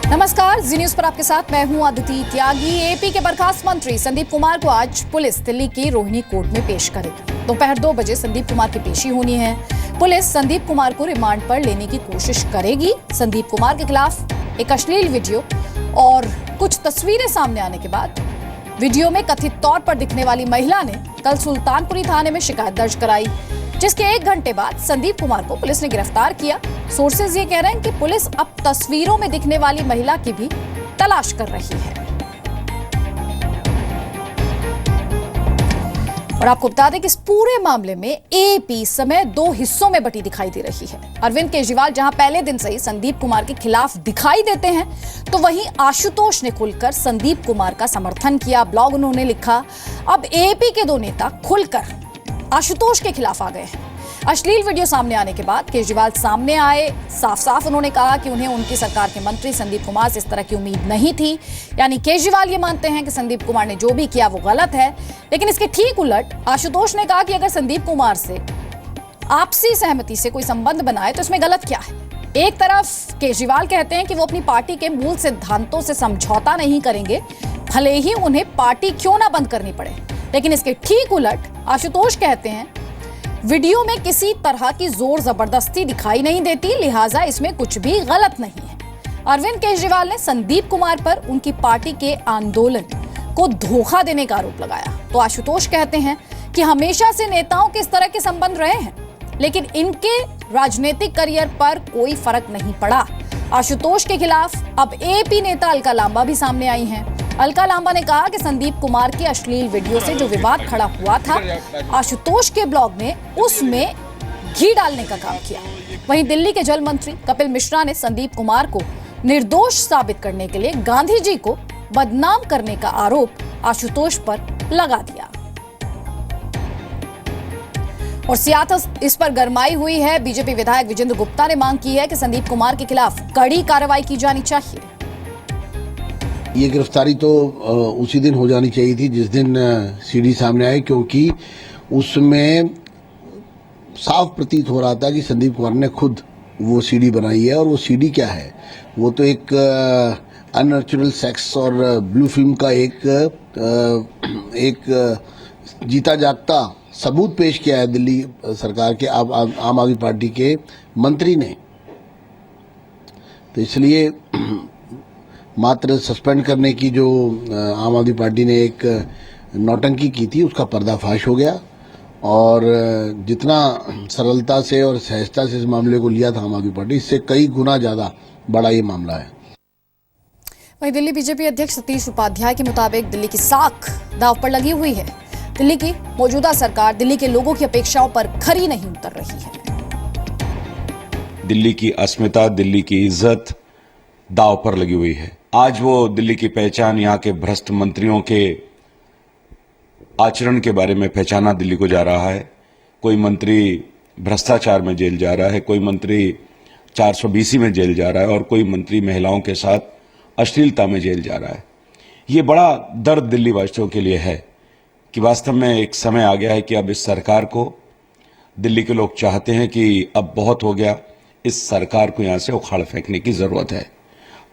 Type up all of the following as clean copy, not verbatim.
नमस्कार, जी न्यूज पर आपके साथ मैं हूं अदिति त्यागी। एपी के बर्खास्त मंत्री संदीप कुमार को आज पुलिस दिल्ली की रोहिणी कोर्ट में पेश करेगी। दोपहर 2 बजे संदीप कुमार की पेशी होनी है। पुलिस संदीप कुमार को रिमांड पर लेने की कोशिश करेगी। संदीप कुमार के खिलाफ एक अश्लील वीडियो और कुछ तस्वीरें सामने आने के बाद वीडियो में कथित तौर पर दिखने वाली महिला ने कल सुल्तानपुरी थाने में शिकायत दर्ज कराई, जिसके 1 घंटे बाद संदीप कुमार को पुलिस ने गिरफ्तार किया। सोर्सेज ये कह रहे हैं कि पुलिस अब तस्वीरों में दिखने वाली महिला की भी तलाश कर रही है। और आपको बता दें कि इस पूरे मामले में एपी समय 2 हिस्सों में बटी दिखाई दे रही है। अरविंद केजरीवाल जहां पहले दिन से ही संदीप कुमार के खिलाफ दिखाई देते हैं, तो वहीं आशुतोष ने खुलकर संदीप कुमार का समर्थन किया। ब्लॉग उन्होंने लिखा। अब एपी के 2 नेता खुलकर आशुतोष के खिलाफ आ गए हैं। अश्लील वीडियो सामने आने के बाद केजरीवाल सामने आए। साफ साफ उन्होंने कहा कि उन्हें उनकी सरकार के मंत्री संदीप कुमार से इस तरह की उम्मीद नहीं थी। यानी केजरीवाल ये मानते हैं कि संदीप कुमार ने जो भी किया वो गलत है। लेकिन इसके ठीक उलट आशुतोष ने कहा कि अगर संदीप कुमार से आपसी सहमति से कोई संबंध बनाए तो इसमें गलत क्या है। एक तरफ केजरीवाल कहते हैं कि वो अपनी पार्टी के मूल सिद्धांतों से समझौता नहीं करेंगे, भले ही उन्हें पार्टी क्यों ना बंद करनी पड़े। लेकिन इसके ठीक उलट आशुतोष कहते हैं वीडियो में किसी तरह की जोर जबरदस्ती दिखाई नहीं देती, लिहाजा इसमें कुछ भी गलत नहीं है। अरविंद केजरीवाल ने संदीप कुमार पर उनकी पार्टी के आंदोलन को धोखा देने का आरोप लगाया। तो आशुतोष कहते हैं कि हमेशा से नेताओं के इस तरह के संबंध रहे हैं, लेकिन इनके राजनीतिक करियर पर कोई फर्क नहीं पड़ा। आशुतोष के खिलाफ अब एपी नेता अलका लांबा भी सामने आई हैं। अलका लांबा ने कहा कि संदीप कुमार की अश्लील वीडियो से जो विवाद खड़ा हुआ था, आशुतोष के ब्लॉग ने उसमें घी डालने का काम किया। वहीं दिल्ली के जल मंत्री कपिल मिश्रा ने संदीप कुमार को निर्दोष साबित करने के लिए गांधी जी को बदनाम करने का आरोप आशुतोष पर लगा दिया। और सियासत इस पर गरमाई हुई है। बीजेपी विधायक विजेंद्र गुप्ता ने मांग की है कि संदीप कुमार के खिलाफ कड़ी कार्रवाई की जानी चाहिए। ये गिरफ्तारी तो उसी दिन हो जानी चाहिए थी जिस दिन सीडी सामने आई, क्योंकि उसमें साफ प्रतीत हो रहा था कि संदीप कुमार ने खुद वो सीडी बनाई है। और वो सीडी क्या है, वो तो एक अननेचुरल सेक्स और ब्लू फिल्म का एक जीता जागता सबूत पेश किया है दिल्ली सरकार के आम आदमी पार्टी के मंत्री ने। तो इसलिए मात्र सस्पेंड करने की जो आम आदमी पार्टी ने एक नौटंकी की थी, उसका पर्दाफाश हो गया। और जितना सरलता से और सहजता से इस मामले को लिया था आम आदमी पार्टी, इससे कई गुना ज्यादा बड़ा ये मामला है। वहीं दिल्ली बीजेपी अध्यक्ष सतीश उपाध्याय के मुताबिक दिल्ली की साख दांव पर लगी हुई है। दिल्ली की मौजूदा सरकार दिल्ली के लोगों की अपेक्षाओं पर खरी नहीं उतर रही है। दिल्ली की अस्मिता, दिल्ली की इज्जत दांव पर लगी हुई है। आज वो दिल्ली की पहचान यहाँ के भ्रष्ट मंत्रियों के आचरण के बारे में पहचाना दिल्ली को जा रहा है। कोई मंत्री भ्रष्टाचार में जेल जा रहा है, कोई मंत्री 420 में जेल जा रहा है और कोई मंत्री महिलाओं के साथ अश्लीलता में जेल जा रहा है। ये बड़ा दर्द दिल्ली वासियों के लिए है कि वास्तव में एक समय आ गया है कि अब इस सरकार को दिल्ली के लोग चाहते हैं कि अब बहुत हो गया, इस सरकार को यहां से उखाड़ फेंकने की जरूरत है।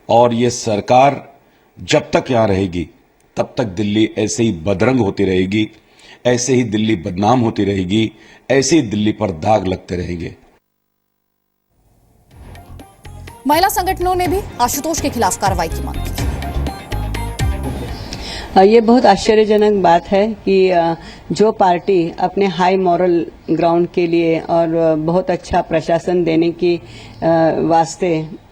और ये सरकार जब तक यहां रहेगी तब तक दिल्ली ऐसे ही बदरंग होती रहेगी, ऐसे ही दिल्ली बदनाम होती रहेगी, ऐसे ही दिल्ली पर दाग लगते रहेंगे। महिला संगठनों ने भी आशुतोष के खिलाफ कार्रवाई की मांग की। ये बहुत आश्चर्यजनक बात है कि जो पार्टी अपने हाई मॉरल ग्राउंड के लिए और बहुत अच्छा प्रशासन देने की वास्ते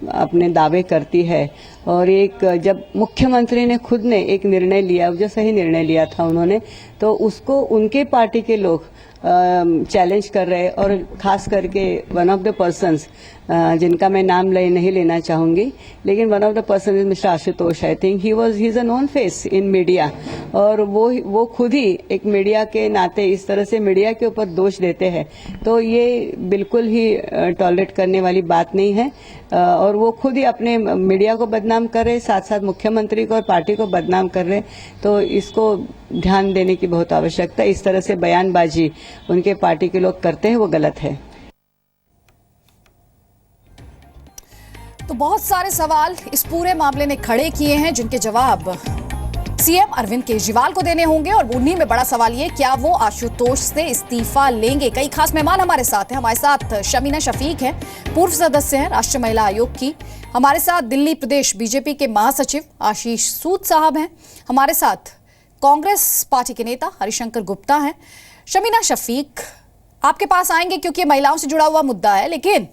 अपने दावे करती है, और एक जब मुख्यमंत्री ने खुद ने एक निर्णय लिया, जो सही निर्णय लिया था उन्होंने, तो उसको उनके पार्टी के लोग चैलेंज कर रहे। और खास करके वन ऑफ द पर्सन्स जिनका मैं नाम नहीं लेना चाहूंगी, लेकिन one of the person is mister Ashutosh. I think he is a known face in media, और वो खुद ही एक मीडिया के नाते इस तरह से मीडिया के ऊपर दोष देते हैं, तो ये बिल्कुल ही टॉलरेट करने वाली बात नहीं है। और वो खुद ही अपने मीडिया को बदनाम कर रहे, साथ साथ मुख्यमंत्री को और पार्टी को बदनाम कर रहे। तो इसको ध्यान देने की बहुत आवश्यकता है। इस तरह से बयानबाजी उनके पार्टी के लोग करते हैं, वो गलत है। तो बहुत सारे सवाल इस पूरे मामले ने खड़े किए हैं जिनके जवाब सीएम अरविंद केजरीवाल को देने होंगे और उन्हीं में बड़ा सवाल ये, क्या वो आशुतोष से इस्तीफा लेंगे। कई खास मेहमान हमारे साथ हैं। हमारे साथ शमीना शफीक हैं, पूर्व सदस्य हैं राष्ट्रीय महिला आयोग की। हमारे साथ दिल्ली प्रदेश बीजेपी के महासचिव आशीष सूद साहब हैं। हमारे साथ कांग्रेस पार्टी के नेता हरिशंकर गुप्ता हैं। शमीना शफीक, आपके पास आएंगे क्योंकि महिलाओं से जुड़ा हुआ मुद्दा है, लेकिन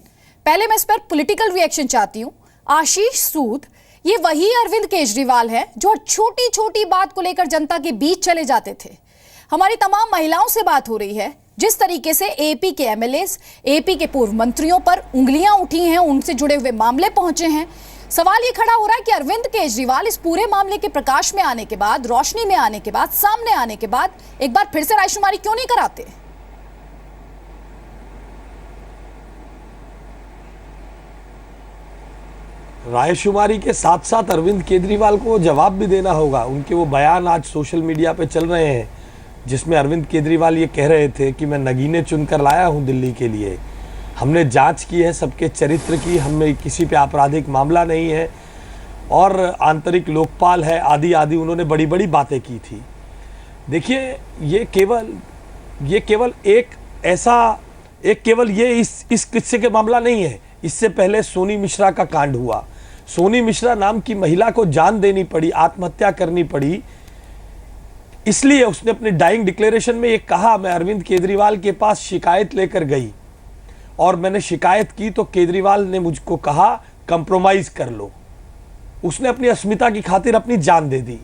पहले मैं इस पर पॉलिटिकल रिएक्शन चाहती हूं। आशीष सूद, ये वही अरविंद केजरीवाल है जो छोटी छोटी बात को लेकर जनता के बीच चले जाते थे। हमारी तमाम महिलाओं से बात हो रही है। जिस तरीके से एपी के एमएलएस, एपी के पूर्व मंत्रियों पर उंगलियां उठी हैं, उनसे जुड़े हुए मामले पहुंचे हैं, सवाल ये खड़ा हो रहा है कि अरविंद केजरीवाल इस पूरे मामले के प्रकाश में आने के बाद, रोशनी में आने के बाद, सामने आने के बाद एक बार फिर से रायशुमारी क्यों नहीं कराते। रायशुमारी के साथ साथ अरविंद केजरीवाल को जवाब भी देना होगा। उनके वो बयान आज सोशल मीडिया पे चल रहे हैं जिसमें अरविंद केजरीवाल ये कह रहे थे कि मैं नगीने चुनकर लाया हूं दिल्ली के लिए, हमने जांच की है सबके चरित्र की, हमें किसी पे आपराधिक मामला नहीं है और आंतरिक लोकपाल है, आदि आदि उन्होंने बड़ी बड़ी बातें की थी। देखिए, ये केवल इस किस्से के मामला नहीं है। इससे पहले सोनी मिश्रा का कांड हुआ। सोनी मिश्रा नाम की महिला को जान देनी पड़ी, आत्महत्या करनी पड़ी, इसलिए उसने अपने डाइंग डिक्लेरेशन में ये कहा, मैं अरविंद केजरीवाल के पास शिकायत लेकर गई और मैंने शिकायत की तो केजरीवाल ने मुझको कहा कंप्रोमाइज कर लो। उसने अपनी अस्मिता की खातिर अपनी जान दे दी।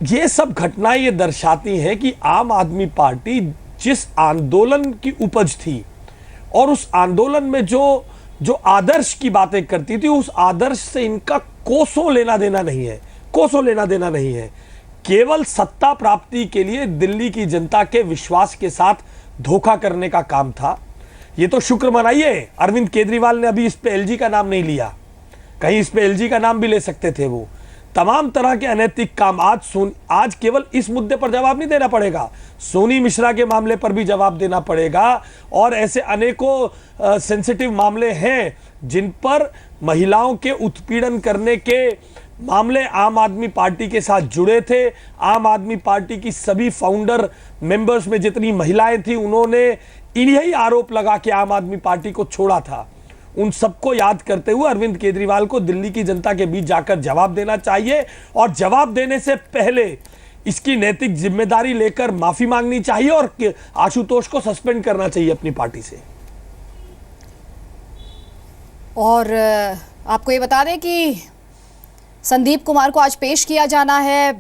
ये सब घटनाएं ये दर्शाती हैं कि आम आदमी पार्टी जिस आंदोलन की उपज थी और उस आंदोलन में जो आदर्श की बातें करती थी, उस आदर्श से इनका कोसों लेना देना नहीं है। केवल सत्ता प्राप्ति के लिए दिल्ली की जनता के विश्वास के साथ धोखा करने का काम था। ये तो शुक्र मनाइए अरविंद केजरीवाल ने अभी इस पे एलजी का नाम नहीं लिया, कहीं इस पे एलजी का नाम भी ले सकते थे। वो तमाम तरह के अनैतिक काम आज केवल इस मुद्दे पर जवाब नहीं देना पड़ेगा, सोनी मिश्रा के मामले पर भी जवाब देना पड़ेगा और ऐसे अनेकों सेंसिटिव मामले हैं जिन पर महिलाओं के उत्पीड़न करने के मामले आम आदमी पार्टी के साथ जुड़े थे। आम आदमी पार्टी की सभी फाउंडर मेंबर्स में जितनी महिलाएं थी, उन्होंने इन्हीं आरोप लगा के आम आदमी पार्टी को छोड़ा था। उन सबको याद करते हुए अरविंद केजरीवाल को दिल्ली की जनता के बीच जाकर जवाब देना चाहिए और जवाब देने से पहले इसकी नैतिक जिम्मेदारी लेकर माफी मांगनी चाहिए और आशुतोष को सस्पेंड करना चाहिए अपनी पार्टी से। और आपको ये बता दें कि संदीप कुमार को आज पेश किया जाना है,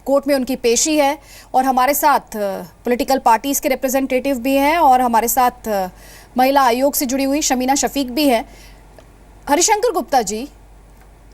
कोर्ट में उनकी पेशी है और हमारे साथ पॉलिटिकल पार्टीज के रिप्रेजेंटेटिव भी हैं और हमारे साथ महिला आयोग से जुड़ी हुई शमीना शफीक भी है। हरिशंकर गुप्ता जी,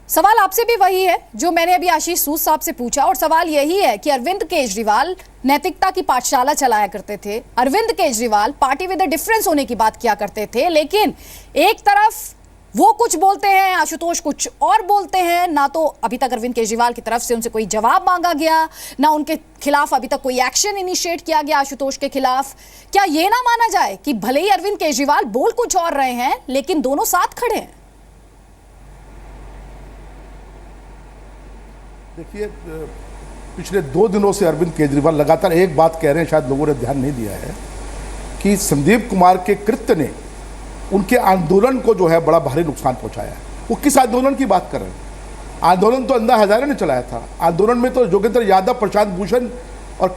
सवाल आपसे भी वही है जो मैंने अभी आशीष सूद साहब से पूछा और सवाल यही है कि अरविंद केजरीवाल नैतिकता की पाठशाला चलाया करते थे, Arvind Kejriwal party with a difference होने की बात किया करते थे, लेकिन एक तरफ वो कुछ बोलते हैं, आशुतोष कुछ और बोलते हैं। ना तो अभी तक अरविंद केजरीवाल की तरफ से उनसे कोई जवाब मांगा गया, ना उनके खिलाफ अभी तक कोई एक्शन इनिशिएट किया गया आशुतोष के खिलाफ। क्या ये ना माना जाए कि भले ही अरविंद केजरीवाल बोल कुछ और रहे हैं लेकिन दोनों साथ खड़े हैं? देखिए, पिछले 2 दिनों से अरविंद केजरीवाल लगातार एक बात कह रहे हैं, शायद लोगों ने ध्यान नहीं दिया है, कि संदीप कुमार के कृत्य ने उनके आंदोलन को जो है बड़ा भारी नुकसान पहुंचाया है। वो किस आंदोलन की बात कर रहे हैं? आंदोलन तो अन्ना हजारे ने चलाया था। आंदोलन में तो जोगेंद्र यादव, प्रशांत भूषण और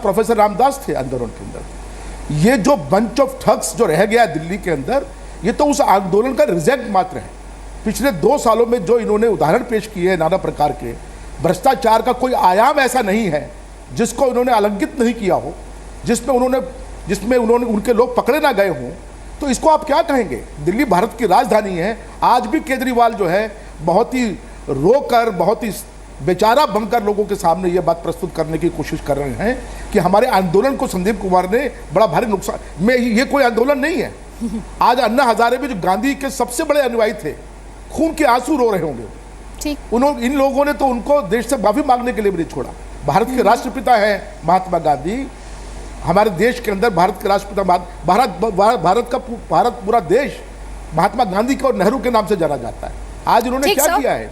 प्रोफेसर रामदास थे आंदोलन के अंदर। ये जो बंच ऑफ ठग्स जो रह गया दिल्ली के अंदर, ये तो उस आंदोलन का रिजल्ट मात्र है। पिछले 2 सालों में जो इन्होंने उदाहरण पेश किए हैं नाना प्रकार के, भ्रष्टाचार का कोई आयाम ऐसा नहीं है जिसको इन्होंने अलंकित नहीं किया हो, जिसमें उन्होंने उनके लोग पकड़े ना गए हों। तो इसको आप क्या कहेंगे? दिल्ली भारत की राजधानी है। आज भी केजरीवाल जो है बहुत ही रोकर, बहुत ही बेचारा बनकर लोगों के सामने ये बात प्रस्तुत करने की कोशिश कर रहे हैं कि हमारे आंदोलन को संदीप कुमार ने बड़ा भारी नुकसान में, ये कोई आंदोलन नहीं है। आज अन्ना हजारे भी जो गांधी के सबसे बड़े अनुयायी थे, खून के आंसू रो रहे होंगे। ठीक, इन लोगों ने तो उनको देश से माफी मांगने के लिए भी नहीं छोड़ा। भारत के राष्ट्रपिता हैं महात्मा गांधी। हमारे देश के अंदर भारत के राष्ट्रपिता भारत पूरा देश महात्मा गांधी के और नेहरू के नाम से जाना जाता है। आज उन्होंने ठीक क्या सर। किया है,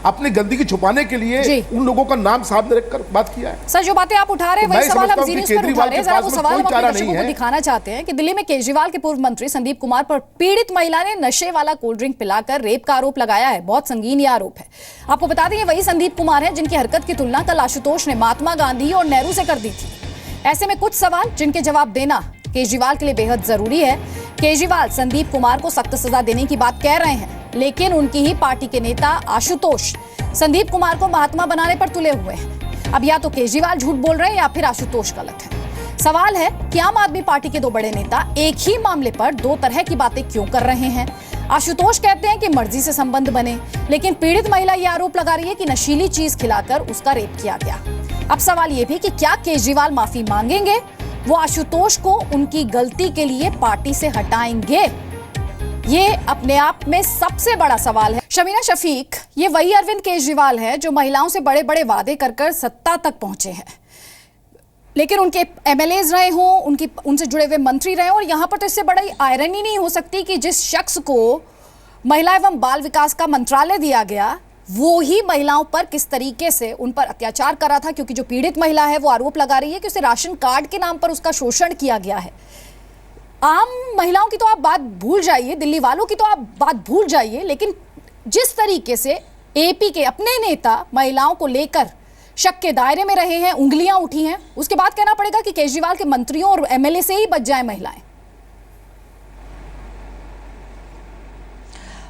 अपनी गंदगी छुपाने के लिए जी। उन लोगों का नाम सामने रखकर बात किया है। सर जो बातें आप उठा रहे हैं तो वही मैं सवाल समझता हम हूं जी कि न्यूज़ पर उठा केजरीवाल रहे हैं। के जरा पास वो में सवाल हम कोई अपने चारा दर्शकों नहीं को है। दिखाना चाहते हैं कि दिल्ली में केजरीवाल के पूर्व मंत्री संदीप कुमार पर पीड़ित महिला ने नशे वाला कोल्ड ड्रिंक पिलाकर रेप का आरोप लगाया है। बहुत संगीन ये आरोप है। आपको बता दें ये वही संदीप कुमार है जिनकी हरकत की तुलना कल आशुतोष ने महात्मा गांधी और नेहरू से कर दी थी। ऐसे में कुछ सवाल जिनके जवाब देना केजरीवाल के लिए बेहद जरूरी है। केजरीवाल संदीप कुमार को सख्त सजा देने की बात कह रहे हैं, लेकिन उनकी ही पार्टी के नेता आशुतोष संदीप कुमार को महात्मा बनाने पर तुले हुए हैं। अब या तो केजरीवाल झूठ बोल रहे हैं या फिर आशुतोष गलत है। सवाल है कि आम आदमी पार्टी के दो बड़े नेता एक ही मामले पर दो तरह की बातें क्यों कर रहे हैं। आशुतोष कहते हैं कि मर्जी से संबंध बने, लेकिन पीड़ित महिला यह आरोप लगा रही है कि नशीली चीज खिलाकर उसका रेप किया गया। अब सवाल यह भी कि क्या केजरीवाल माफी मांगेंगे, वो आशुतोष को उनकी गलती के लिए पार्टी से हटाएंगे? ये अपने आप में सबसे बड़ा सवाल है। शमीना शफीक, ये वही अरविंद केजरीवाल है जो महिलाओं से बड़े बड़े वादे कर कर सत्ता तक पहुंचे हैं, लेकिन उनके एमएलएज रहे हों, उनसे जुड़े हुए मंत्री रहे हों, और यहां पर तो इससे बड़ी आयरनी नहीं हो सकती कि जिस शख्स को महिला एवं बाल विकास का मंत्रालय दिया गया वो ही महिलाओं पर किस तरीके से उन पर अत्याचार कर रहा था। क्योंकि जो पीड़ित महिला है वो आरोप लगा रही है कि उसे राशन कार्ड के नाम पर उसका शोषण किया गया है। आम महिलाओं की तो आप बात भूल जाइए, दिल्ली वालों की तो आप बात भूल जाइए, लेकिन जिस तरीके से एपी के अपने नेता महिलाओं को लेकर शक के दायरे में रहे हैं, उंगलियां उठी हैं, उसके बाद कहना पड़ेगा कि केजरीवाल के मंत्रियों और एमएलए से ही बच जाए महिलाएं।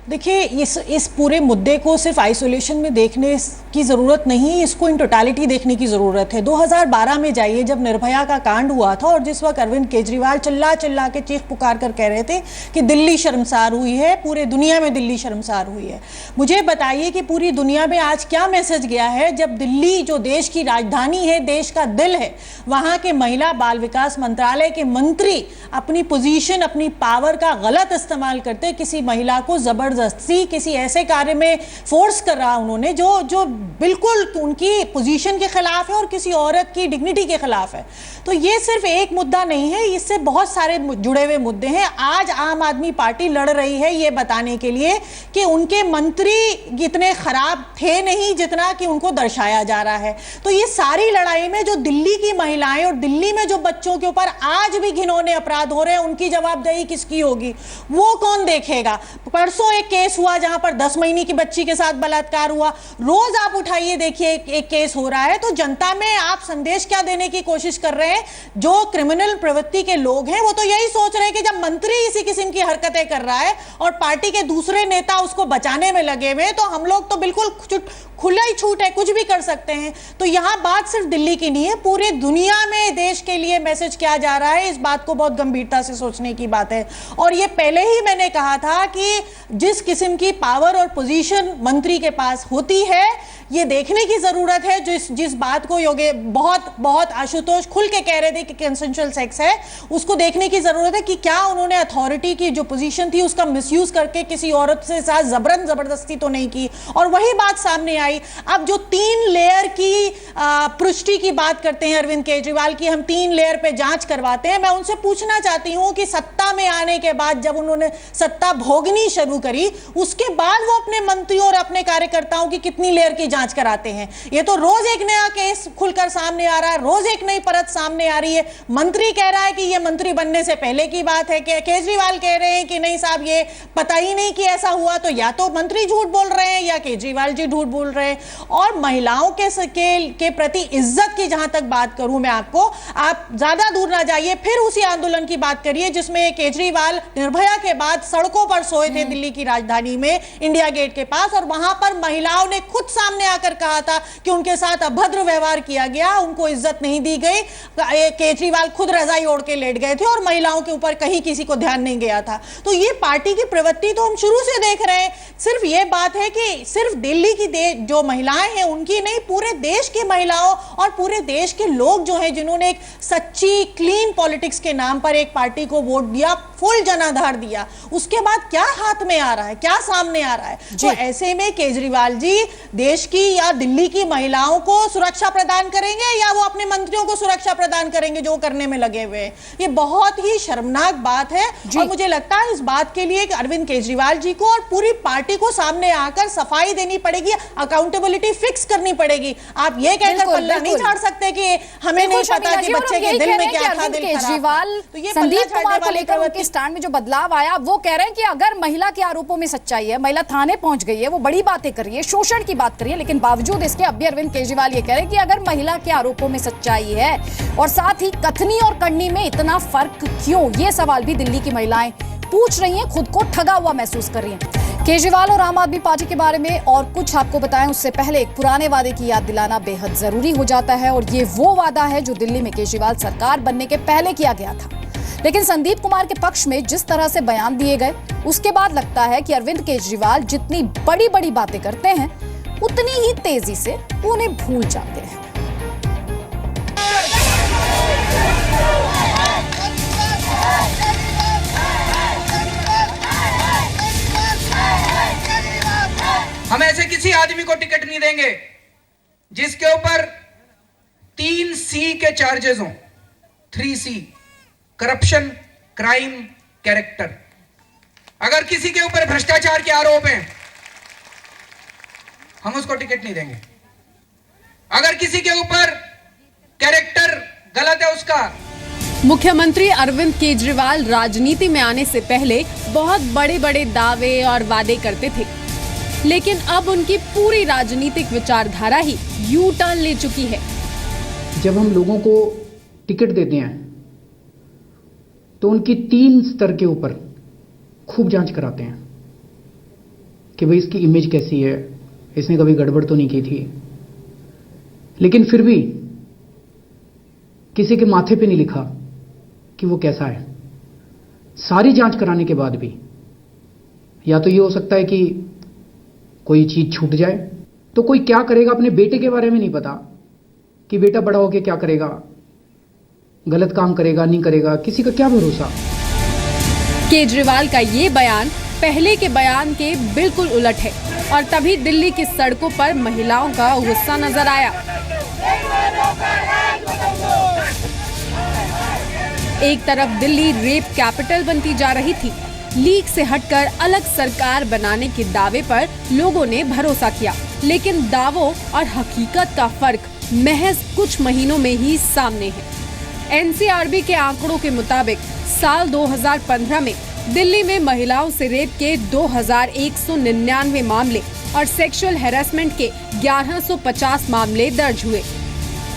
देखिए इस पूरे मुद्दे को सिर्फ आइसोलेशन में देखने की ज़रूरत नहीं, इसको इन टोटालिटी देखने की ज़रूरत है। 2012 में जाइए जब निर्भया का कांड हुआ था और जिस वक्त अरविंद केजरीवाल चिल्ला चिल्ला के चीख पुकार कर कह रहे थे कि दिल्ली शर्मसार हुई है, पूरे दुनिया में दिल्ली शर्मसार हुई है। मुझे बताइए कि पूरी दुनिया में आज क्या मैसेज गया है जब दिल्ली जो देश की राजधानी है, देश का दिल है, वहाँ के महिला बाल विकास मंत्रालय के मंत्री अपनी पोजीशन, अपनी पावर का गलत इस्तेमाल करते किसी महिला को जबरदस्ती किसी ऐसे कार्य में फोर्स कर रहा उन्होंने जो बिल्कुल उनकी पोजीशन के खिलाफ है और किसी औरत की डिग्निटी के खिलाफ है। तो ये सिर्फ एक मुद्दा नहीं है, इससे बहुत सारे जुड़े हुए मुद्दे हैं। आज आम आदमी पार्टी लड़ रही है ये बताने के लिए कि उनके मंत्री इतने खराब थे नहीं जितना कि उनको दर्शाया जा रहा है। तो ये सारी लड़ाई में जो दिल्ली की महिलाएं और दिल्ली में जो बच्चों के ऊपर आज भी घिनौने अपराध हो रहे हैं, उनकी जवाबदेही किसकी होगी, वो कौन देखेगा। परसों एक केस हुआ जहां पर 10 महीने की बच्ची के साथ बलात्कार हुआ। रोज आप उठाइए देखिए एक केस हो रहा है। तो जनता में आप संदेश क्या देने की कोशिश कर रहे हैं? जो क्रिमिनल प्रवृत्ति के लोग हैं वो तो यही सोच रहे हैं कि जब मंत्री इसी किस्म की हरकतें कर रहा है और पार्टी के दूसरे नेता उसको बचाने में लगे हुए, तो हम लोग तो बिल्कुल खुला ही छूट है, कुछ भी कर सकते हैं। तो यहां बात सिर्फ दिल्ली की नहीं है, पूरे दुनिया में देश के लिए मैसेज किया जा रहा है। इस बात को बहुत गंभीरता से सोचने की बात है। और ये पहले ही मैंने कहा था कि जिस किस्म की पावर और पोजीशन मंत्री के पास होती है, ये देखने की जरूरत है। जिस बात को योगे बहुत आशुतोष खुल के कह रहे थे कि कंसेंशुअल सेक्स है, उसको देखने की जरूरत है कि क्या उन्होंने अथॉरिटी की जो पोजीशन थी उसका मिसयूज करके किसी औरत से साथ जबरदस्ती तो नहीं की। और वही बात सामने आई। अब जो 3 लेयर की पुष्टि की बात करते हैं अरविंद केजरीवाल की, हम 3 लेयर पे जांच करवाते हैं। मैं उनसे पूछना चाहती हूं कि सत्ता में आने के बाद जब उन्होंने सत्ता भोगनी शुरू करी, उसके बाद वो अपने मंत्रियों और अपने कार्यकर्ताओं की कितनी लेयर की जांच कराते हैं? ये तो रोज एक नया केस खुलकर सामने आ रहा है, रोज एक नई परत सामने आ रही है। मंत्री कह रहा है कि ये मंत्री बनने से पहले की बात है, केजरीवाल कह रहे हैं कि नहीं साहब ये पता ही नहीं कि ऐसा हुआ। तो या तो मंत्री झूठ बोल रहे हैं या केजरीवाल जी झूठ बोल रहे हैं। और महिलाओं के प्रति इज्जत की जहां तक बात करूं मैं आपको, आप ज्यादा दूर ना जाइए, फिर उसी आंदोलन की बात करिए जिसमें केजरीवाल निर्भया के बाद सड़कों पर सोए थे दिल्ली की राजधानी में, इंडिया गेट के पास, और वहां पर महिलाओं ने खुद सामने आकर कहा था कि उनके साथ अभद्र व्यवहार किया गया, उनको इज्जत नहीं दी गई। केजरीवाल खुद रजाई ओढ़ के लेट गए थे और महिलाओं के ऊपर कहीं किसी को ध्यान नहीं गया था। तो ये पार्टी की प्रवृत्ति तो हम शुरू से देख रहे हैं। सिर्फ ये बात है कि सिर्फ दिल्ली की जो महिलाएं हैं उनकी नहीं, पूरे देश की महिलाओं और पूरे देश के लोग जो हैं जिन्होंने एक सच्ची क्लीन पॉलिटिक्स के नाम पर एक पार्टी को वोट दिया दिया, फुल जनाधार दिया, उसके बाद क्या हाथ में आ रहा है, क्या सामने आ रहा है? तो ऐसे में केजरीवाल जी देश की या दिल्ली की महिलाओं को सुरक्षा प्रदान करेंगे या वो अपने मंत्रियों को सुरक्षा प्रदान करेंगे जो करने में लगे हुए हैं? ये बहुत ही शर्मनाक बात है और मुझे लगता है इस बात के लिए अरविंद केजरीवाल जी को और पूरी पार्टी को सामने आकर सफाई देनी पड़ेगी, अकाउंटेबिलिटी फिक्स करनी पड़ेगी। आप ये कहकर पल्ला नहीं झाड़ सकते कि हमें नहीं पता कि बच्चे के दिल में क्या था, दिल केजरीवाल संदीप कुमार को लेकर उनके स्टैंड में जो बदलाव आया, वो कह रहे हैं कि अगर महिला के आरोपों में सच्चाई है, महिला थाने पहुंच गई है, वो बड़ी बातें कर रही है, शोषण की बात कर रही है, लेकिन बावजूद इसके अब भी अरविंद केजरीवाल ये कह रहे हैं कि अगर महिला के आरोपों में सच्चाई है और साथ ही कथनी और करनी में इतना फर्क क्यों, ये सवाल भी दिल्ली की महिलाएं पूछ रही हैं, खुद को ठगा हुआ महसूस कर रही हैं। केजरीवाल और आम आदमी पार्टी के बारे में और कुछ आपको बताएं उससे पहले एक पुराने वादे की याद दिलाना बेहद जरूरी हो जाता है, और ये वो वादा है जो दिल्ली में केजरीवाल सरकार बनने के पहले किया गया था। लेकिन संदीप कुमार के पक्ष में जिस तरह से बयान दिए गए, उसके बाद लगता है कि अरविंद केजरीवाल जितनी बड़ी बड़ी बातें करते हैं उतनी ही तेजी से उन्हें भूल जाते हैं। हम ऐसे किसी आदमी को टिकट नहीं देंगे जिसके ऊपर 3C के चार्जेस हों। 3C, corruption, crime, character. अगर किसी के ऊपर भ्रष्टाचार के आरोप हैं, हम उसको टिकट नहीं देंगे। अगर किसी के ऊपर कैरेक्टर गलत है उसका। मुख्यमंत्री अरविंद केजरीवाल राजनीति में आने से पहले बहुत बड़े बड़े दावे और वादे करते थे, लेकिन अब उनकी पूरी राजनीतिक विचारधारा ही यू टर्न ले चुकी है। जब हम लोगों को टिकट देते हैं तो उनकी 3 स्तर के ऊपर खूब जांच कराते हैं कि भाई इसकी इमेज कैसी है, इसने कभी गड़बड़ तो नहीं की थी। लेकिन फिर भी किसी के माथे पे नहीं लिखा कि वो कैसा है। सारी जांच कराने के बाद भी या तो ये हो सकता है कि कोई चीज छूट जाए, तो कोई क्या करेगा अपने बेटे के बारे में नहीं पता कि बेटा बड़ा होके क्या करेगा, गलत काम करेगा नहीं करेगा, किसी का क्या भरोसा। केजरीवाल का ये बयान पहले के बयान के बिल्कुल उलट है और तभी दिल्ली की सड़कों पर महिलाओं का गुस्सा नजर आया। एक तरफ दिल्ली रेप कैपिटल बनती जा रही थी, लीग से हटकर अलग सरकार बनाने के दावे पर लोगों ने भरोसा किया, लेकिन दावों और हकीकत का फर्क महज कुछ महीनों में ही सामने है। एनसीआरबी के आंकड़ों के मुताबिक साल 2015 में दिल्ली में महिलाओं से रेप के 2199 मामले और सेक्सुअल हैरेसमेंट के 1150 मामले दर्ज हुए।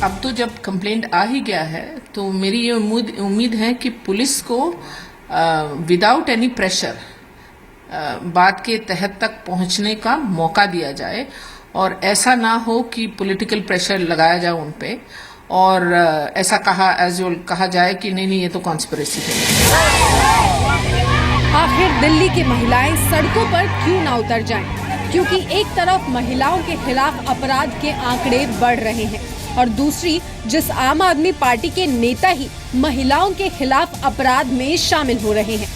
अब तो जब कंप्लेंट आ ही गया है तो मेरी ये उम्मीद है कि पुलिस को विदाउट एनी प्रेशर बात के तहत तक पहुंचने का मौका दिया जाए और ऐसा ना हो कि पॉलिटिकल प्रेशर लगाया जाए उन पे और ऐसा कहा जाए कि नहीं ये तो कॉन्स्पिरेसी है। आखिर दिल्ली की महिलाएं सड़कों पर क्यों ना उतर जाएं? क्योंकि एक तरफ महिलाओं के खिलाफ अपराध के आंकड़े बढ़ रहे हैं और दूसरी जिस आम आदमी पार्टी के नेता ही महिलाओं के खिलाफ अपराध में शामिल हो रहे हैं,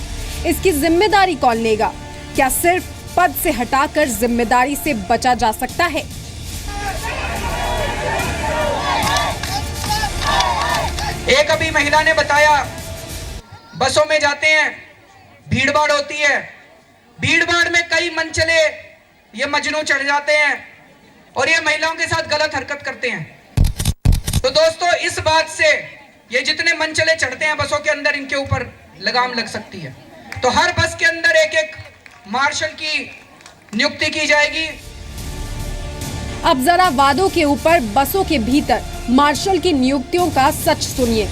इसकी जिम्मेदारी कौन लेगा? क्या सिर्फ पद से हटाकर जिम्मेदारी से बचा जा सकता है? एक अभी महिला ने बताया, बसों में जाते हैं, भीड़ भाड़ होती है, भीड़ भाड़ में कई मनचले ये मजनू चढ़ जाते हैं और ये महिलाओं के साथ गलत हरकत करते हैं। तो दोस्तों, इस बात से ये जितने मनचले चढ़ते हैं बसों के अंदर, इनके ऊपर लगाम लग सकती है। तो हर बस के अंदर एक एक मार्शल की नियुक्ति की जाएगी। अब जरा वादों के ऊपर बसों के भीतर मार्शल की नियुक्तियों का सच सुनिए।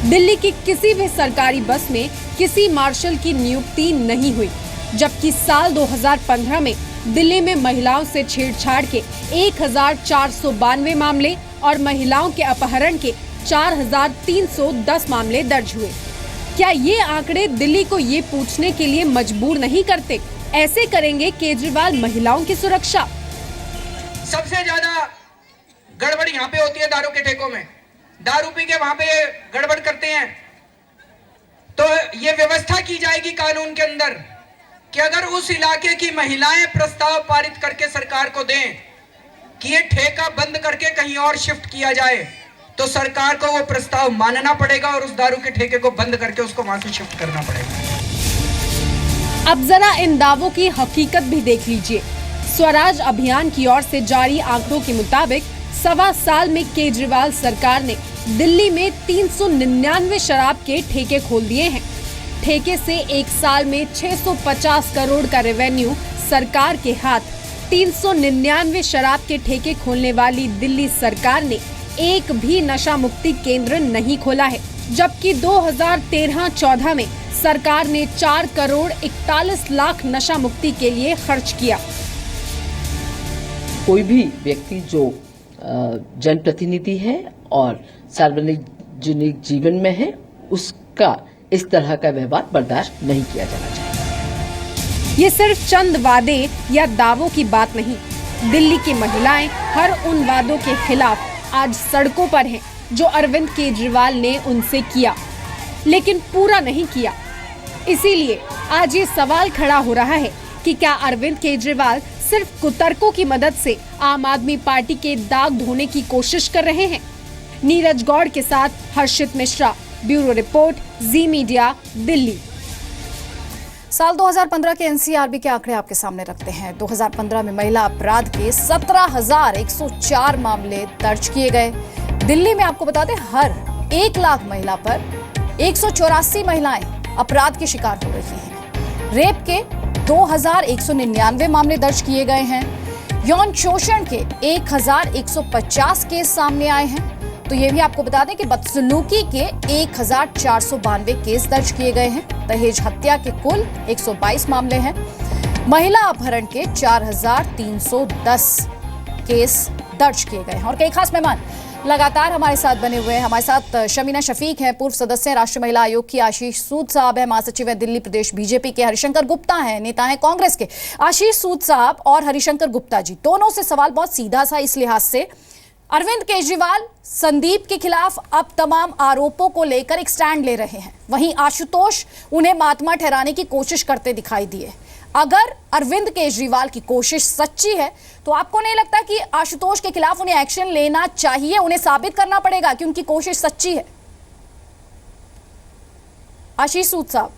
दिल्ली की किसी भी सरकारी बस में किसी मार्शल की नियुक्ति नहीं हुई, जबकि साल 2015 में दिल्ली में महिलाओं से छेड़छाड़ के 1492 मामले और महिलाओं के अपहरण के 4310 मामले दर्ज हुए। क्या ये आंकड़े दिल्ली को ये पूछने के लिए मजबूर नहीं करते, ऐसे करेंगे केजरीवाल महिलाओं की सुरक्षा? सबसे ज्यादा गड़बड़ यहाँ पे होती है दारू के ठेकों में। दारू पी के वहां पे गड़बड़ करते हैं, तो ये व्यवस्था की जाएगी कानून के अंदर कि अगर उस इलाके की महिलाएं प्रस्ताव पारित करके सरकार को दें कि ये ठेका बंद करके कहीं और शिफ्ट किया जाए, तो सरकार को वो प्रस्ताव मानना पड़ेगा और उस दारू के ठेके को बंद करके उसको वहां से शिफ्ट करना पड़ेगा। अब जरा इन दावों की हकीकत भी देख लीजिए। स्वराज अभियान की ओर से जारी आंकड़ों के मुताबिक 1.25 साल में केजरीवाल सरकार ने दिल्ली में 399 शराब के ठेके खोल दिए हैं। ठेके से एक साल में 650 करोड़ का रेवेन्यू सरकार के हाथ। 399 शराब के ठेके खोलने वाली दिल्ली सरकार ने एक भी नशा मुक्ति केंद्र नहीं खोला है, जबकि 2013-14 में सरकार ने 4 करोड़ 41 लाख नशा मुक्ति के लिए खर्च किया। कोई भी व्यक्ति जो जनप्रतिनिधि है और सार्वजनिक जीवन में है, उसका इस तरह का व्यवहार बर्दाश्त नहीं किया जाना चाहिए। ये सिर्फ चंद वादे या दावों की बात नहीं। दिल्ली की महिलाएं हर उन वादों के खिलाफ आज सड़कों पर हैं जो अरविंद केजरीवाल ने उनसे किया, लेकिन पूरा नहीं किया। इसीलिए आज ये सवाल खड़ा हो रहा है कि क्या अरविंद केजरीवाल सिर्फ कुतर्कों की मदद से आम आदमी पार्टी के दाग धोने की कोशिश कर रहे हैं। नीरज गौड़ के साथ हर्षित मिश्रा, ब्यूरो रिपोर्ट, जी मीडिया, दिल्ली। साल 2015 के एनसीआरबी के आंकड़े आपके सामने रखते हैं। 2015 में महिला अपराध के 17,104 मामले दर्ज किए गए। दिल्ली में आपको बता दें, हर 1 लाख महिला पर 184 महिलाएं अपराध की शिकार हो रही हैं। रेप के 2,199 मामले दर्ज किए गए हैं। यौन शोषण के 1,150 केस सामने आए हैं। तो ये भी आपको बता दें कि बदसलूकी के 1,492 केस दर्ज किए गए हैं। दहेज हत्या के कुल 122 मामले हैं। महिला अपहरण के 4,310 केस दर्ज किए गए हैं। और कई खास मेहमान लगातार हमारे साथ बने हुए हैं। हमारे साथ शमीना शफीक हैं, पूर्व सदस्य राष्ट्रीय महिला आयोग की। आशीष सूद साहब है, महासचिव है दिल्ली प्रदेश बीजेपी के। हरिशंकर गुप्ता हैं, नेता हैं कांग्रेस के। आशीष सूद साहब और हरिशंकर गुप्ता जी, दोनों से सवाल बहुत सीधा सा इस लिहाज से, अरविंद केजरीवाल संदीप के खिलाफ अब तमाम आरोपों को लेकर एक स्टैंड ले रहे हैं। वहीं आशुतोष उन्हें महात्मा ठहराने की कोशिश करते दिखाई दिए। अगर अरविंद केजरीवाल की कोशिश सच्ची है तो आपको नहीं लगता कि आशुतोष के खिलाफ उन्हें एक्शन लेना चाहिए? उन्हें साबित करना पड़ेगा कि उनकी कोशिश सच्ची है। आशीष सूद साहब।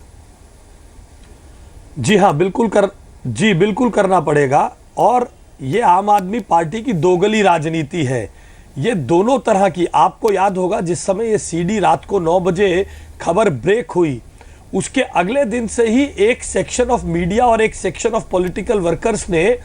जी हाँ, बिल्कुल करना पड़ेगा। और ये आम आदमी पार्टी की दोगली राजनीति है। ये दोनों तरह की, आपको याद होगा जिस समय ये सीडी रात को 9 बजे खबर ब्रेक हुई, उसके अगले दिन से ही एक सेक्शन ऑफ मीडिया और एक सेक्शन ऑफ पॉलिटिकल वर्कर्स ने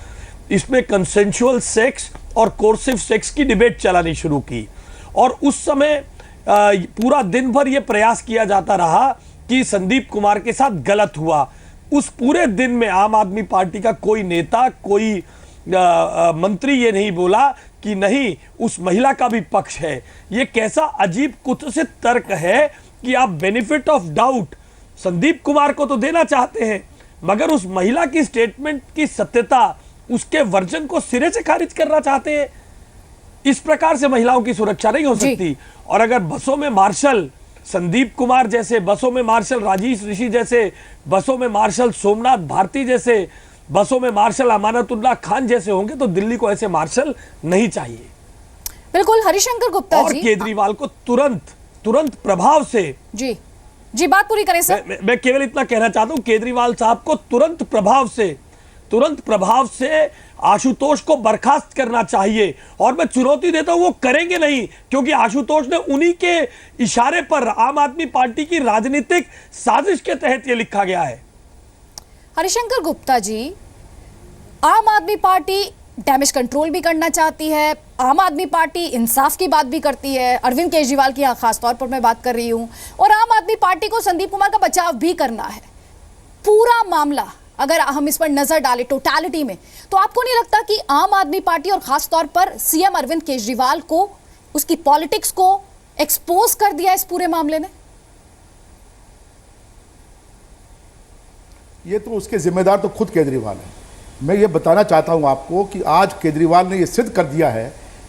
इसमें कंसेंशुअल सेक्स और कोर्सिव सेक्स की डिबेट चलानी शुरू की। और उस समय पूरा दिन भर यह प्रयास किया जाता रहा कि संदीप कुमार के साथ गलत हुआ। उस पूरे दिन में आम आदमी पार्टी का कोई नेता, कोई मंत्री ये नहीं बोला कि नहीं, उस महिला का भी पक्ष है। ये कैसा अजीब कुत्सित तर्क है कि आप benefit of doubt Sandeep Kumar को तो देना चाहते हैं, मगर उस महिला की स्टेटमेंट की सत्यता, उसके वर्जन को सिरे से खारिज करना चाहते हैं। इस प्रकार से महिलाओं की सुरक्षा नहीं हो सकती। और अगर बसों में मार्शल संदीप कुमार जैसे, बसों में मार्शल राजेश ऋषि जैसे, बसों में मार्शल सोमनाथ भारती जैसे, बसों में मार्शल अमानतुल्लाह खान जैसे होंगे तो दिल्ली को ऐसे मार्शल नहीं चाहिए। बिल्कुल। हरिशंकर गुप्ता और जी, केजरीवाल को तुरंत प्रभाव से, जी बात पूरी करें सर। मैं केवल इतना कहना चाहता हूं, केजरीवाल साहब को तुरंत प्रभाव से आशुतोष को बर्खास्त करना चाहिए। और मैं चुनौती देता हूं, वो करेंगे नहीं, क्योंकि आशुतोष ने उन्हीं के इशारे पर आम आदमी पार्टी की राजनीतिक साजिश के तहत ये लिखा गया है। हरिशंकर गुप्ता जी, आम आदमी पार्टी डैमेज कंट्रोल भी करना चाहती है, आम आदमी पार्टी इंसाफ की बात भी करती है, अरविंद केजरीवाल की यहाँ खास तौर पर मैं बात कर रही हूँ, और आम आदमी पार्टी को संदीप कुमार का बचाव भी करना है। पूरा मामला अगर हम इस पर नजर डालें टोटलिटी में, तो आपको नहीं लगता कि आम आदमी पार्टी और खास तौर पर सीएम अरविंद केजरीवाल को, उसकी पॉलिटिक्स को एक्सपोज कर दिया इस पूरे मामले ने? ये तो उसके जिम्मेदार तो खुद केजरीवाल है। मैं ये बताना चाहता हूं आपको कि आज केजरीवाल ने ये सिद्ध कर दिया है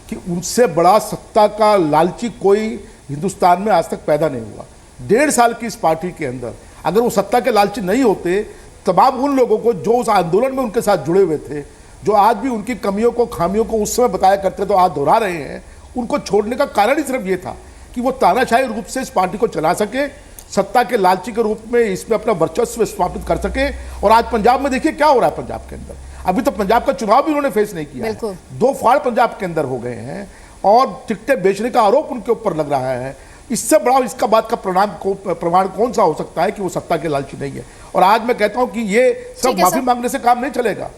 कि उनसे बड़ा सत्ता का लालची कोई हिंदुस्तान में आज तक पैदा नहीं हुआ। 1.5 साल की इस पार्टी के अंदर अगर वो सत्ता के लालची नहीं होते, तमाम उन लोगों को जो उस आंदोलन में उनके साथ जुड़े हुए थे, जो आज भी उनकी कमियों को, खामियों को उस समय बताया करते तो आज दोहरा रहे हैं, उनको छोड़ने का कारण ही सिर्फ ये था कि वो तानाशाही रूप से इस पार्टी को चला सके, सत्ता के लालची के रूप में इसमें अपना वर्चस्व स्थापित कर सके। और आज पंजाब में देखिए क्या हो रहा है पंजाब के अंदर। अभी तो पंजाब का चुनाव भी उन्होंने फेस नहीं किया है। 2 फाड़ पंजाब के अंदर हो गए हैं और टिकटें बेचने का आरोप उनके ऊपर लग रहा है। इससे बड़ा इसका बात का प्रमाण कौन सा हो सकता है कि वो सत्ता के लालची नहीं है। और आज मैं कहता हूं कि ये सब माफी मांगने से काम नहीं चलेगा।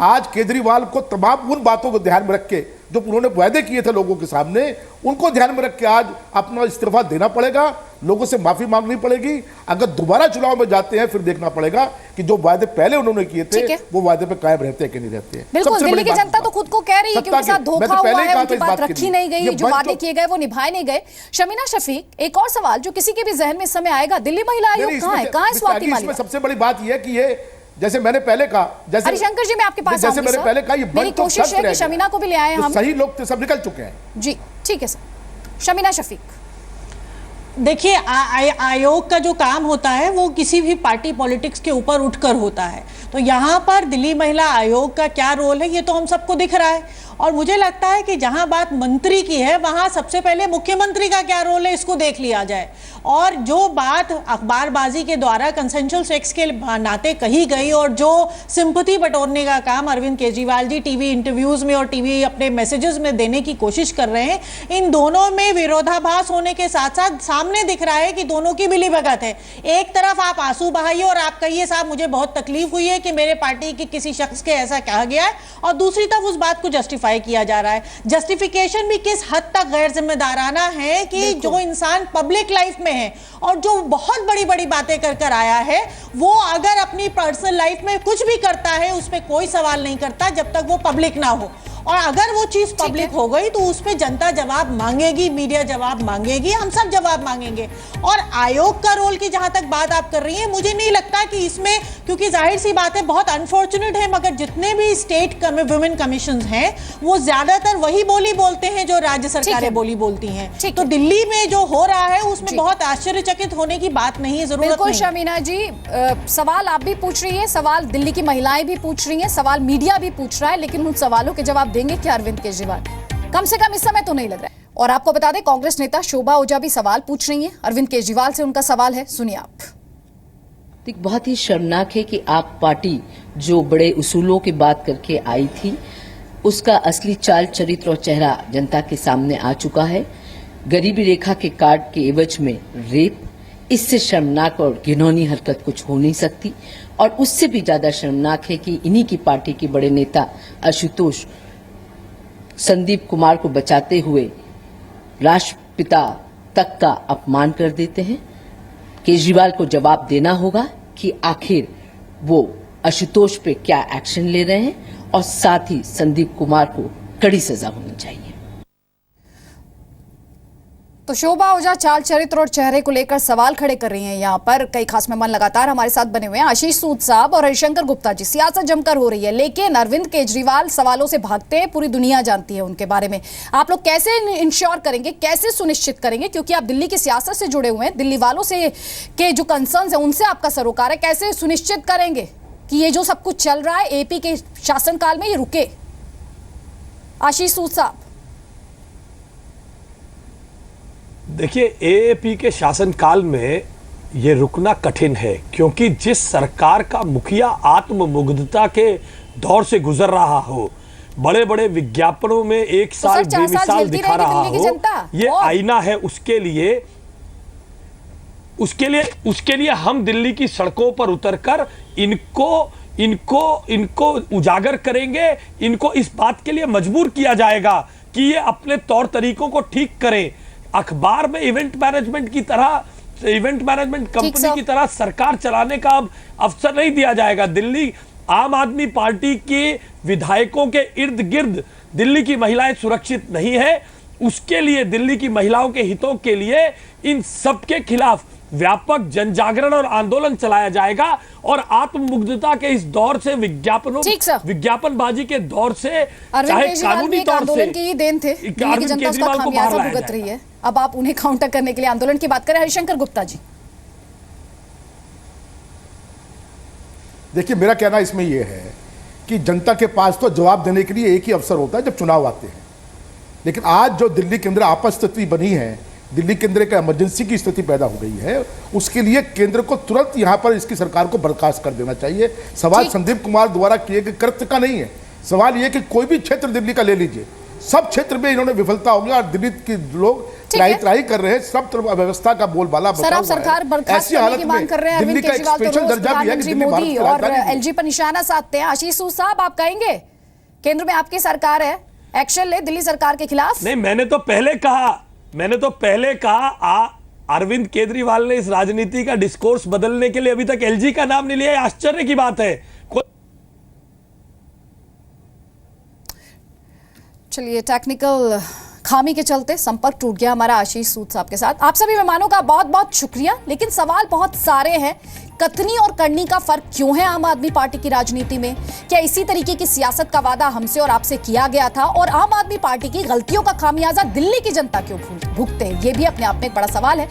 आज केजरीवाल को तमाम उन बातों को ध्यान में रख के जो उन्होंने वायदे किए थे लोगों के सामने, उनको ध्यान में रख के आज अपना इस्तीफा देना पड़ेगा, लोगों से माफी मांगनी पड़ेगी। अगर दोबारा चुनाव में जाते हैं फिर देखना पड़ेगा कि जो वायदे पहले उन्होंने किए थे वो वायदे पे कायम रहते हैं कि नहीं रहते हैं। बिल्कुल, दिल्ली की जनता तो खुद को कह रही है कि उनके साथ धोखा हुआ है, उनकी बात रखी नहीं गई, जो वादे किए गए वो निभाए नहीं गए। शमीना शफीक, एक और सवाल जो किसी के भी जहन में इस समय आएगा, दिल्ली महिला आयोग कहां है? कहां है स्वाति मालिवाल? सबसे बड़ी बात यह है कि ये जैसे मैंने पहले कहा, जैसे हरिशंकर जी मैं आपके पास जैसे मैंने पहले कहा, ये मेरी कोशिश है कि शमीना को भी ले आए हम। सही लोग सब निकल चुके हैं जी, ठीक है सर। शमीना शफीक, देखिए आयोग का जो काम होता है वो किसी भी पार्टी पॉलिटिक्स के ऊपर उठकर होता है, तो यहाँ पर दिल्ली महिला आयोग का क्या रोल है ये तो हम सबको दिख रहा है। और मुझे लगता है कि जहां बात मंत्री की है वहां सबसे पहले मुख्यमंत्री का क्या रोल है इसको देख लिया जाए। और जो बात अखबारबाजी के द्वारा कंसेंशुअल सेक्स के नाते कही गई और जो सिंपैथी बटोरने का काम अरविंद केजरीवाल जी टीवी इंटरव्यूज में और टीवी अपने मैसेजेस में देने की कोशिश कर रहे हैं, इन दोनों में विरोधाभास होने के साथ साथ सामने दिख रहा है कि दोनों की मिलीभगत है। एक तरफ आप आंसू बहाइए और आप कहिए साहब मुझे बहुत तकलीफ हुई है कि मेरे पार्टी के किसी शख्स के ऐसा कहा गया है, और दूसरी तरफ उस बात को जस्टिफाई किया जा रहा है। जस्टिफिकेशन भी किस हद तक गैर जिम्मेदाराना है कि जो इंसान पब्लिक लाइफ में है और जो बहुत बड़ी बड़ी बातें कर कर आया है, वो अगर अपनी पर्सनल लाइफ में कुछ भी करता है उस पर कोई सवाल नहीं करता जब तक वो पब्लिक ना हो। और अगर वो चीज पब्लिक हो गई तो उस पर जनता जवाब मांगेगी, मीडिया जवाब मांगेगी, हम सब जवाब मांगेंगे। और आयोग का रोल की जहां तक बात आप कर रही हैं, मुझे नहीं लगता कि इसमें, क्योंकि जाहिर सी बात है बहुत अनफॉर्चुनेट है, मगर जितने भी स्टेट वुमेन कमीशन हैं वो ज्यादातर वही बोली बोलते हैं जो राज्य सरकारें बोली बोलती हैं। तो दिल्ली में जो हो रहा है उसमें बहुत आश्चर्यचकित होने की बात नहीं है, जरूरत बिल्कुल नहीं। शमीना जी, सवाल आप भी पूछ रही है, सवाल दिल्ली की महिलाएं भी पूछ रही हैं, सवाल मीडिया भी पूछ रहा है, लेकिन उन सवालों के जवाब देंगे क्या अरविंद केजरीवाल? कम से कम इस समय तो नहीं लग रहा है। और आपको बता दें कांग्रेस नेता शोभा ओझा भी सवाल पूछ रही हैं अरविंद केजरीवाल से। उनका सवाल है, सुनिए आप। बहुत ही शर्मनाक है कि आप पार्टी जो बड़े उसूलों की बात करके आई थी उसका असली चाल चरित्र और चेहरा जनता के सामने आ चुका है। गरीबी रेखा के कार्ड के एवज में रेप, इससे शर्मनाक और घिनौनी हरकत कुछ हो नहीं सकती। और उससे भी ज्यादा शर्मनाक है कि इन्हीं की पार्टी के बड़े नेता आशुतोष संदीप कुमार को बचाते हुए राष्ट्रपिता तक का अपमान कर देते हैं। केजरीवाल को जवाब देना होगा कि आखिर वो आशुतोष पे क्या एक्शन ले रहे हैं, और साथ ही संदीप कुमार को कड़ी सजा होनी चाहिए। तो शोभा ओझा चाल चरित्र और चेहरे को लेकर सवाल खड़े कर रही हैं। यहाँ पर कई खास मेहमान लगातार हमारे साथ बने हुए हैं, आशीष सूद साहब और हरिशंकर गुप्ता जी। सियासत जमकर हो रही है, लेकिन अरविंद केजरीवाल सवालों से भागते हैं, पूरी दुनिया जानती है उनके बारे में। आप लोग कैसे इंश्योर करेंगे, कैसे सुनिश्चित करेंगे, क्योंकि आप दिल्ली की सियासत से जुड़े हुए हैं, दिल्ली वालों से के जो कंसर्न्स है उनसे आपका सरोकार है, कैसे सुनिश्चित करेंगे कि ये जो सब कुछ चल रहा है एपी के शासनकाल में ये रुके? आशीष सूद साहब। देखिए, एएपी के शासनकाल में ये रुकना कठिन है, क्योंकि जिस सरकार का मुखिया आत्ममुग्धता के दौर से गुजर रहा हो, बड़े बड़े विज्ञापनों में एक साल बेमिसाल दिखा रहा हो, ये आईना है उसके लिए हम दिल्ली की सड़कों पर उतरकर इनको उजागर करेंट, इनको इस बात के लिए मजबूर किया जाएगा कि ये अपने तौर तरीकों को ठीक करें। अखबार में इवेंट मैनेजमेंट कंपनी की तरह सरकार चलाने का अब अवसर नहीं दिया जाएगा। दिल्ली आम आदमी पार्टी के विधायकों के इर्द गिर्द दिल्ली की महिलाएं सुरक्षित नहीं है। उसके लिए, दिल्ली की महिलाओं के हितों के लिए इन सबके खिलाफ व्यापक जनजागरण और आंदोलन चलाया जाएगा। और आत्ममुग्धता के इस दौर से, विज्ञापनबाजी के दौर से, चाहे कानूनी तौर से, की ही देन थे, जनता उसका खामियाजा भुगत रही है। अब आप उन्हें काउंटर करने के लिए आंदोलन की बात करें। हरिशंकर गुप्ता जी। देखिए, मेरा कहना इसमें यह है कि जनता के पास तो जवाब देने के लिए एक ही अवसर होता है जब चुनाव आते हैं, लेकिन आज जो दिल्ली के अंदर आपस स्थिति बनी है, दिल्ली के अंदर एक इमरजेंसी की स्थिति पैदा हो गई है, उसके लिए केंद्र को तुरंत यहां पर इसकी सरकार को बर्खास्त कर देना चाहिए। सवाल संदीप कुमार द्वारा किए गए कृत्य का नहीं है, सवाल यह कि कोई भी क्षेत्र दिल्ली का ले लीजिए, सब क्षेत्र में इन्होंने विफलता हो गया और दिल्ली के लोग त्राही कर रहे हैं, सब तरफ व्यवस्था का बोलबाला बचा हुआ है। सर, आप सरकार बर्खास्त करने की मांग कर रहे हैं। दिल्ली का एक स्पेशल दर्जा भी है कि दिल्ली भारत की और राजधानी है। एलजी पर निशाना साधते हैं। आशीष सूद साहब, आप कहेंगे केंद्र में आपकी सरकार है, एक्शन ले दिल्ली सरकार के खिलाफ? नहीं, मैंने तो पहले कहा अरविंद केजरीवाल ने इस राजनीति का डिस्कोर्स बदलने के लिए अभी तक एलजी का नाम नहीं लिया। आश्चर्य की बात है। चलिए, टेक्निकल खामी के चलते संपर्क टूट गया हमारा आशीष सूद साहब के साथ। आप सभी मेहमानों का बहुत बहुत शुक्रिया, लेकिन सवाल बहुत सारे हैं। कथनी और करनी का फर्क क्यों है आम आदमी पार्टी की राजनीति में? क्या इसी तरीके की सियासत का वादा हमसे और आपसे किया गया था? और आम आदमी पार्टी की गलतियों का खामियाजा दिल्ली की जनता क्यों भुगते? ये भी अपने आप में एक बड़ा सवाल है।